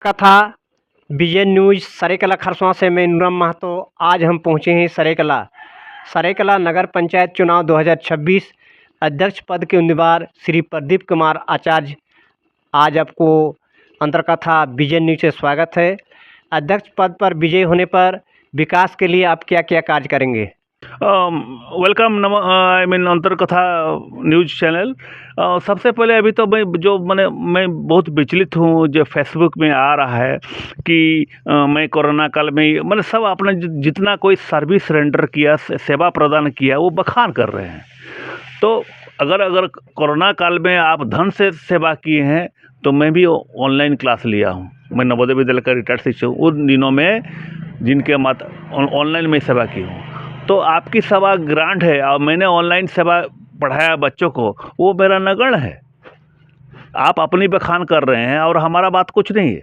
कथा विजय न्यूज सरेकला खरसवां से मैं नूरम महतो। आज हम पहुँचे हैं सरेकला। सरेकला नगर पंचायत चुनाव 2026 अध्यक्ष पद के उम्मीदवार श्री प्रदीप कुमार आचार्य। आज आपको अंतरकथा विजय न्यूज से स्वागत है। अध्यक्ष पद पर विजय होने पर विकास के लिए आप क्या क्या कार्य करेंगे? Welcome I mean Antarkatha news channel. सबसे पहले अभी तो मैं बहुत विचलित हूँ जो फेसबुक में आ रहा है कि मैं कोरोना काल में मैंने सब अपना जितना कोई सर्विस रेंडर किया, सेवा प्रदान किया, वो बखान कर रहे हैं। तो अगर कोरोना काल में आप धन से सेवा किए हैं तो मैं भी ऑनलाइन क्लास लिया हूँ। मैं नवोदय विद्यालय का रिटायर्ड शिक्षक हूँ। उन दिनों में जिनके मत ऑनलाइन में सेवा की हूँ, तो आपकी सेवा ग्रांट है और मैंने ऑनलाइन सेवा पढ़ाया बच्चों को, वो मेरा नगण्य है। आप अपनी बखान कर रहे हैं और हमारा बात कुछ नहीं है।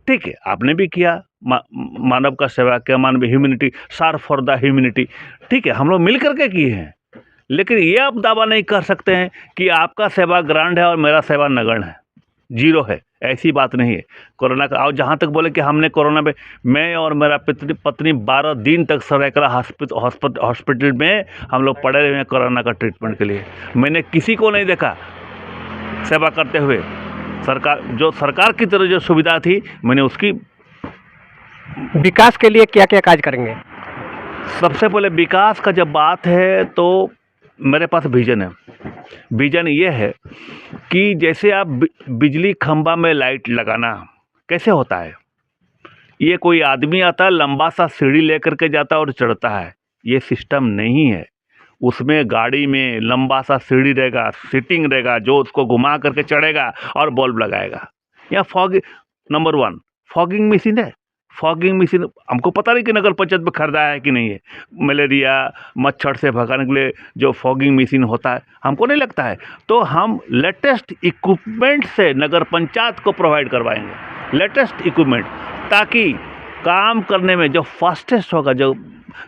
ठीक है, आपने भी किया, मानव का सेवा किया, मानव humanity, serve for the humanity. ठीक है, हम लोग मिल करके किए हैं, लेकिन ये आप दावा नहीं कर सकते हैं कि आपका सेवा ग्रांट है और मेरा सेवा नगण्य है, जीरो है। ऐसी बात नहीं है। कोरोना का और जहाँ तक बोले कि हमने कोरोना में, मैं और मेरा पत्नी 12 दिन तक सरायकला हॉस्पिटल में हम लोग पड़े रहे हैं कोरोना का ट्रीटमेंट के लिए। मैंने किसी को नहीं देखा सेवा करते हुए। सरकार की तरफ जो सुविधा थी, मैंने उसकी। विकास के लिए क्या क्या कार्य करेंगे? सबसे पहले विकास का जब बात है तो मेरे पास विजन है। विजन ये है कि जैसे आप बिजली खंभा में लाइट लगाना कैसे होता है, ये कोई आदमी आता है, लंबा सा सीढ़ी लेकर के जाता है और चढ़ता है, ये सिस्टम नहीं है। उसमें गाड़ी में लंबा सा सीढ़ी रहेगा, सीटिंग रहेगा, जो उसको घुमा करके चढ़ेगा और बल्ब लगाएगा। या नंबर 1 फॉगिंग मशीन है। फॉगिंग मशीन हमको पता नहीं कि नगर पंचायत में खरीदा है कि नहीं है। मलेरिया मच्छर से भगाने के लिए जो फॉगिंग मशीन होता है, हमको नहीं लगता है। तो हम लेटेस्ट इक्विपमेंट से नगर पंचायत को प्रोवाइड करवाएंगे, लेटेस्ट इक्विपमेंट, ताकि काम करने में जो फास्टेस्ट होगा, जो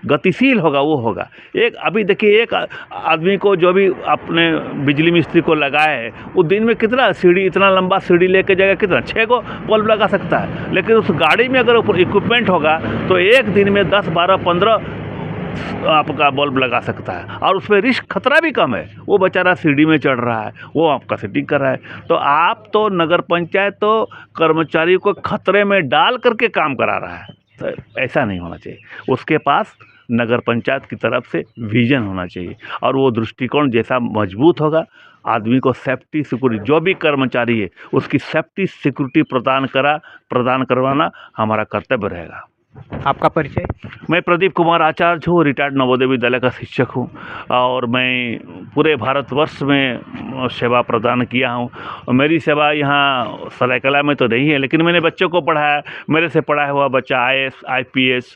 गतिशील होगा, वो होगा। एक अभी देखिए, एक आदमी को जो भी अपने बिजली मिस्त्री को लगाए है, वो दिन में कितना सीढ़ी, इतना लंबा सीढ़ी लेके जाएगा, कितना 6 को बल्ब लगा सकता है। लेकिन उस गाड़ी में अगर इक्विपमेंट होगा तो एक दिन में 10, 12, 15 आपका बल्ब लगा सकता है, और उसमें रिस्क खतरा भी कम है। वो बेचारा सीढ़ी में चढ़ रहा है, वो आपका सेटिंग कर रहा है। तो आप तो नगर पंचायत तो कर्मचारी को खतरे में डाल करके काम करा रहा है। तो ऐसा नहीं होना चाहिए। उसके पास नगर पंचायत की तरफ से विजन होना चाहिए, और वो दृष्टिकोण जैसा मजबूत होगा, आदमी को सेफ्टी सिक्योरिटी, जो भी कर्मचारी है उसकी सेफ्टी सिक्योरिटी प्रदान करवाना हमारा कर्तव्य रहेगा। आपका परिचय? मैं प्रदीप कुमार आचार्य हूँ, रिटायर्ड नवोदय विद्यालय का शिक्षक हूँ, और मैं पूरे भारतवर्ष में सेवा प्रदान किया हूँ। मेरी सेवा यहाँ सरायकला में तो नहीं है, लेकिन मैंने बच्चों को पढ़ाया। मेरे से पढ़ा हुआ बच्चा IAS, IPS,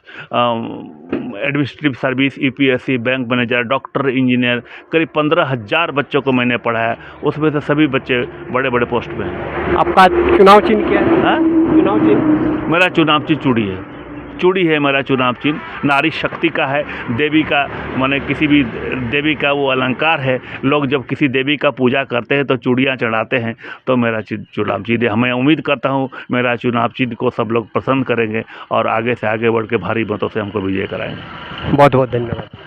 administrative service, UPSC, bank manager, doctor, engineer, करीब 15,000 बच्चों को मैंने पढ़ाया। उसमें से सभी बच्चे बड़े बड़े पोस्ट पे हैं। आपका चुनाव चिन्ह क्या है? हाँ, चुनाव चिन्ह? मेरा चुनाव चिन्ह चूड़ी है। चूड़ी है मेरा चुनाव चिन्ह। नारी शक्ति का है, देवी का, माने किसी भी देवी का वो अलंकार है। लोग जब किसी देवी का पूजा करते हैं तो चूड़ियाँ चढ़ाते हैं, तो मेरा चुनाव चिन्ह है। मैं उम्मीद करता हूँ मेरा चुनाव चिन्ह को सब लोग पसंद करेंगे और आगे से आगे बढ़ के भारी मतों से हमको विजय कराएंगे। बहुत बहुत धन्यवाद।